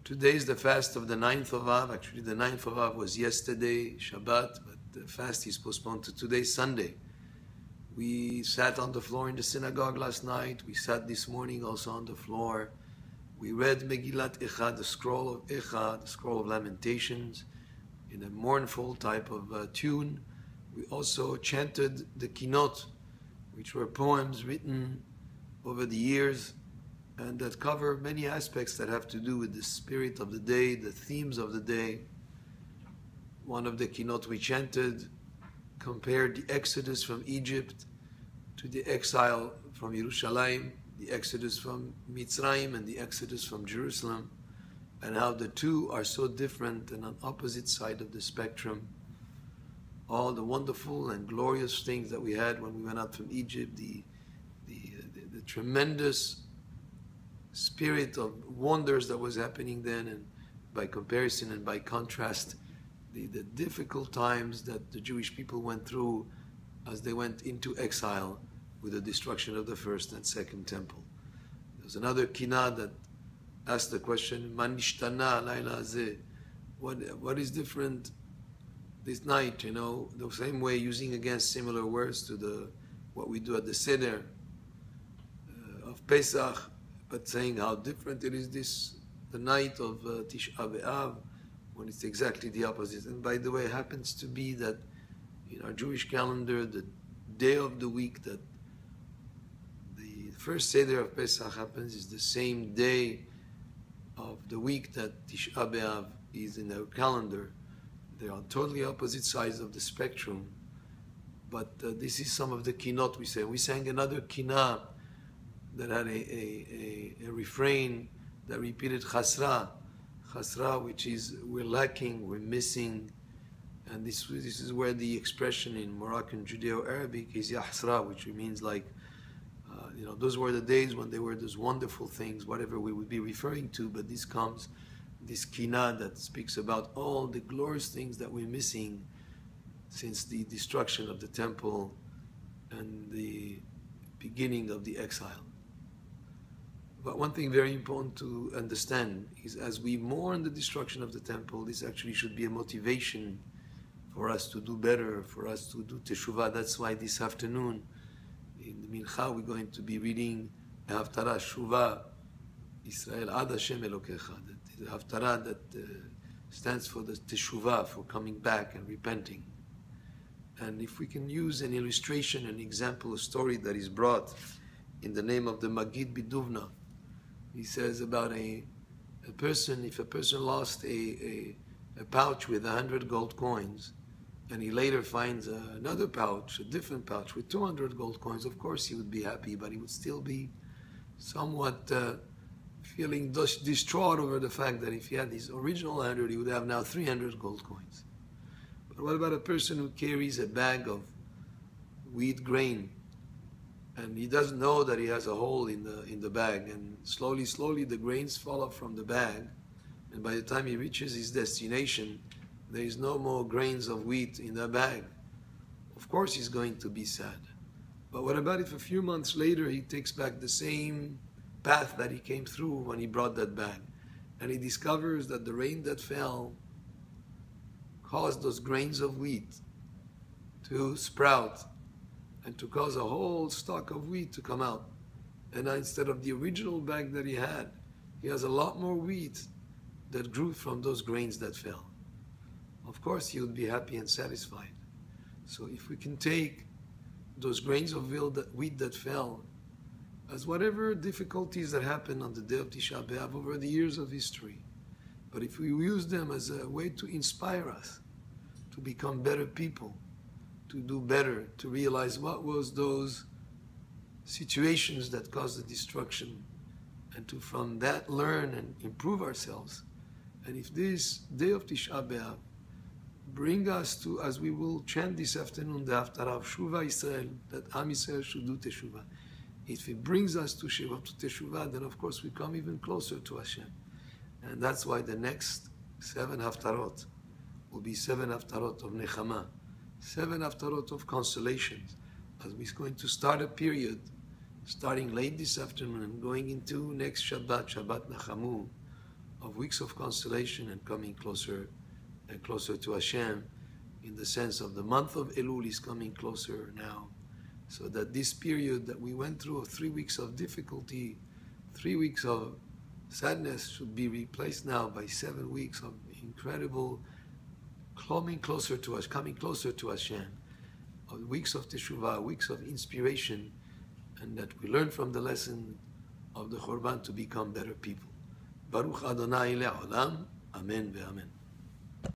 Today is the fast of the 9th of Av. Actually, the 9th of Av was yesterday, Shabbat, but the fast is postponed to today, Sunday. We sat on the floor in the synagogue last night. We sat this morning also on the floor. We read Megillat Echa, the scroll of Echa, the scroll of Lamentations, in a mournful type of tune. We also chanted the Kinot, which were poems written over the years and that cover many aspects that have to do with the spirit of the day, the themes of the day. One of the Kinot we chanted compared the exodus from Egypt to the exile from Yerushalayim, the exodus from Mitzrayim and the exodus from Jerusalem, and how the two are so different and on opposite side of the spectrum. All the wonderful and glorious things that we had when we went out from Egypt, the tremendous spirit of wonders that was happening then, and by comparison and by contrast, the difficult times that the Jewish people went through as they went into exile with the destruction of the first and second temple. There's another kina that asked the question, Man nishtana layla hazeh? What is different this night? You know, the same way, using again similar words to what we do at the Seder of Pesach, but saying how different it is the night of Tisha Beav, when it's exactly the opposite. And by the way, it happens to be that in our Jewish calendar, the day of the week that the first Seder of Pesach happens is the same day of the week that Tisha Beav is in our calendar. They are on totally opposite sides of the spectrum. But this is some of the kinot we say. We sang another kinah that had a refrain that repeated chasra, which is we're lacking, we're missing, and this is where the expression in Moroccan Judeo-Arabic is yahsra, which means like, those were the days when there were those wonderful things, whatever we would be referring to, but this kina that speaks about all the glorious things that we're missing since the destruction of the temple and the beginning of the exile. But one thing very important to understand is as we mourn the destruction of the temple, this actually should be a motivation for us to do better, for us to do teshuvah. That's why this afternoon in the Mincha we're going to be reading the Haftarah Shuvah Israel Ad Hashem Elokecha, the Haftarah that stands for the teshuvah, for coming back and repenting. And if we can use an illustration, an example, a story that is brought in the name of the Magid Biduvna. He says about a person, if a person lost a pouch with 100 gold coins, and he later finds another pouch, a different pouch with 200 gold coins, of course he would be happy, but he would still be somewhat feeling distraught over the fact that if he had his original 100, he would have now 300 gold coins. But what about a person who carries a bag of wheat grain, and he doesn't know that he has a hole in the bag, and slowly the grains fall off from the bag, and by the time he reaches his destination, there is no more grains of wheat in the bag. Of course he's going to be sad. But what about if a few months later he takes back the same path that he came through when he brought that bag, and he discovers that the rain that fell caused those grains of wheat to sprout and to cause a whole stalk of wheat to come out. And now instead of the original bag that he had, he has a lot more wheat that grew from those grains that fell. Of course, he would be happy and satisfied. So if we can take those grains of wheat that fell as whatever difficulties that happened on the day of Tisha Beav over the years of history, but if we use them as a way to inspire us to become better people, to do better, to realize what was those situations that caused the destruction, and to from that learn and improve ourselves. And if this day of Tisha B'Av bring us to, as we will chant this afternoon, the Haftarah of Shuvah Israel, that Am Yisrael should do Teshuvah. If it brings us to Teshuvah, then of course we come even closer to Hashem. And that's why the next 7 Haftarot will be 7 Haftarot of Nechama, 7 Haftarot of consolations, as we're going to start a period starting late this afternoon and going into next Shabbat, Shabbat Nachamu, of weeks of consolation and coming closer and closer to Hashem, in the sense of the month of Elul is coming closer now, so that this period that we went through of 3 weeks of difficulty, 3 weeks of sadness, should be replaced now by 7 weeks of incredible coming closer to us, coming closer to Hashem, of weeks of teshuvah, weeks of inspiration, and that we learn from the lesson of the Churban to become better people. Baruch Adonai le'olam, Amen ve'amen.